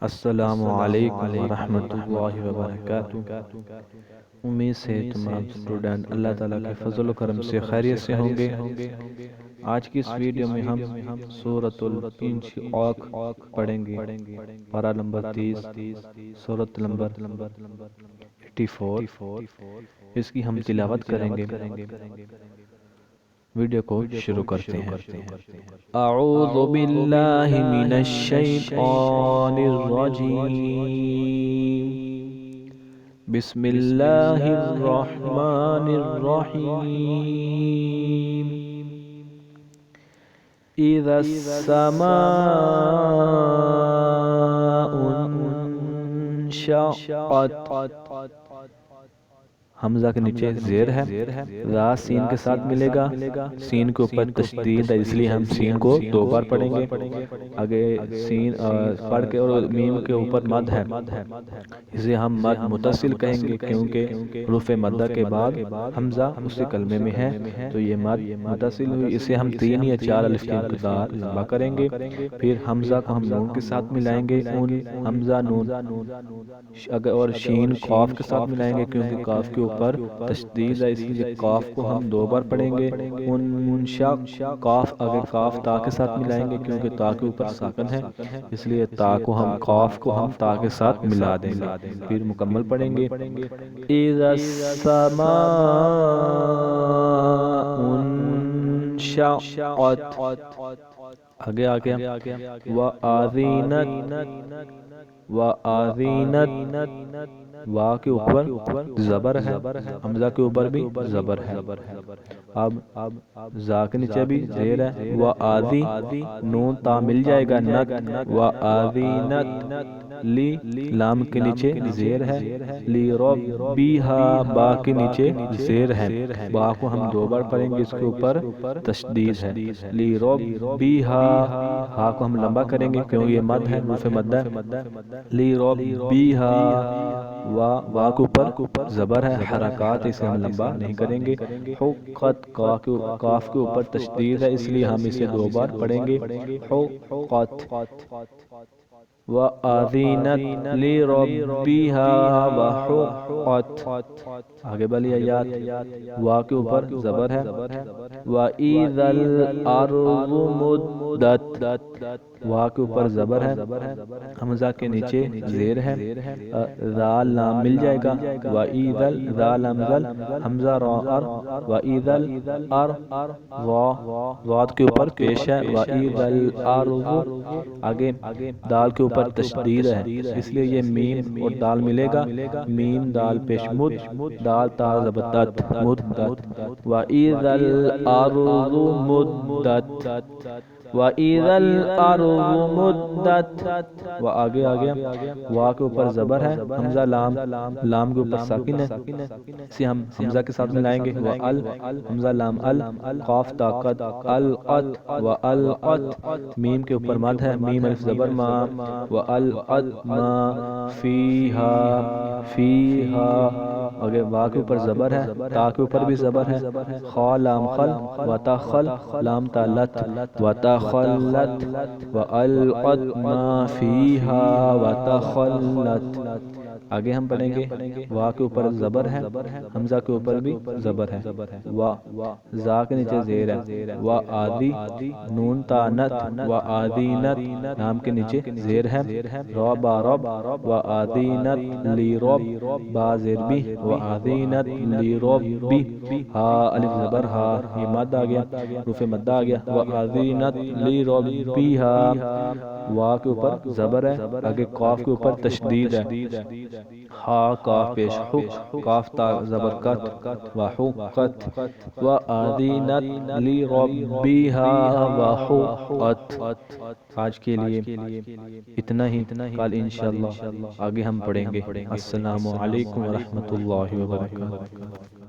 السلام علیکم ورحمۃ اللہ وبرکاتہ۔ امید سے تمام اسٹوڈنٹ اللہ تعالیٰ کے فضل و کرم سے خیریت سے ہوں گے۔ آج کی اس ویڈیو میں ہم سورۃ الانشقاق پڑھیں گے، پارہ نمبر 30، سورۃ نمبر 84۔ اس کی ہم تلاوت کریں گے۔ ویڈیو کو شروع کرتے ہیں۔ اعوذ باللہ من الشیطان الرجیم، بسم اللہ الرحمن الرحیم۔ اذا السماء انشقت، حمزہ کے نیچے زیر ہے، را سین کے ساتھ ملے گا، سین کے اوپر تشدید ہے اس لیے ہم سین کو 2 بار پڑھیں گے۔ آگے سین پڑھ کے اور میم کے اوپر مد ہے، اسے ہم مد متصل کہیں گے کیونکہ حروف مدہ کے بعد حمزہ اسی کلمے میں ہے، تو یہ مد متصل ہوئی۔ اسے ہم 3 یا 4 الف کی مقدار لمبا کریں گے۔ پھر حمزہ کو ہم نون کے ساتھ ملائیں گے، ان حمزہ نون، اور شین قاف کے ساتھ ملائیں گے کیونکہ قاف کے اوپر تشدید ہے اس لیے قاف کو ہم 2 بار پڑھیں گے۔ انشق قاف، اگر قاف تا کے ساتھ ملائیں گے کیونکہ تا کے اوپر ساکن ہے اس لیے تا کو ہم قاف کو ہم تا کے ساتھ ملا دیں گے۔ پھر مکمل پڑھیں گے۔ اذا السماء انشقت، آگے وآذینت، وا کے اوپر زبر ہے، حمزہ کے اوپر بھی زبر ہے۔ اب زا کے نیچے بھی زیر ہے، وآذی، نون تا مل جائے گا، نت، وآذینت، لی، لام کے نیچے زیر ہے، لی ربیہا، با کے نیچے زیر ہے، با کو ہم 2 بار پڑھیں گے، اس کے اوپر تشدید ہے، لی ربیہا، ہا کو ہم لمبا کریں گے کیوں یہ مد ہے، حروف مدہ، لی ربیہا، وا کے اوپر زبر ہے، حرکات اسے ہم لمبا نہیں کریں گے۔ حقت، قاف کے اوپر تشدید ہے اس لیے ہم اسے 2 بار پڑھیں گے، حقت۔ وآذینت لربیہا وحقت، آگے بلی آیات، وا کے اوپر زبر ہے، وَإِذَا الْأَرْضُ مُدَّتْ، وا کے اوپر زبر ہے، حمزہ کے نیچے زیر ہے، را لام مل جائے گا، وَإِذَا را لام زل، حمزہ را ار، وَإِذَا الْأَرْض، واد کے اوپر پیش ہے، وَإِذَا الْأَرْض، آگے دال کے اوپر تشدید ہے اس لیے یہ میم اور دال ملے گا، میم دال پیش مد، دال تا زبدت، مدت، وَإِذَا الْأَرْضُ مُدَّتْ، وَإِذَا الْأَرْضُ مُدَّتْ، آگے وا کے اوپر زبر ہے، حمزہ لام، لام کے اوپر ساکن ہے اسے ہم حمزہ کے ساتھ ملائیں گے، وَأَل، حمزہ لام ال، قاف طاقت، القت، وَأَلْقَتْ، میم کے اوپر مد ہے، میم الف زبر ما، وَأَلْقَتْ مَا فِيهَا، فِيهَا، آگے وا کے اوپر زبر ہے، تا کے اوپر بھی زبر ہے، خا لام خل، وَتَخَل، لام تا لت، وَتَخَلَّتْ، وَأَلْقَتْ مَا فِيهَا وَتَخَلَّتْ، آگے ہم پڑھیں گے، وا کے اوپر زبر ہے، حمزہ کے اوپر بھی زبر ہے، زا کے نیچے زیر ہے، وآذی، نون تا نت، وآذینت، نام کے نیچے زیر ہے، را با رب، وآذینت لی رب، با زیر بھی، وآذینت لی رب بھی، ہا الف زبر ہا، یہ مد آ گیا، حروف مدہ آ گیا، وآذینت لی ربیہا، وا کے اوپر زبر ہے، آگے قاف کے اوپر تشدید ہے، ہا قاف پیش حق، قاف تا زبر کت، وحقت، وآذینت لربیہا وحقت۔ آج کے لیے اتنا ہی، کل انشاءاللہ آگے ہم پڑھیں گے۔ السلام علیکم ورحمۃ اللہ وبرکاتہ۔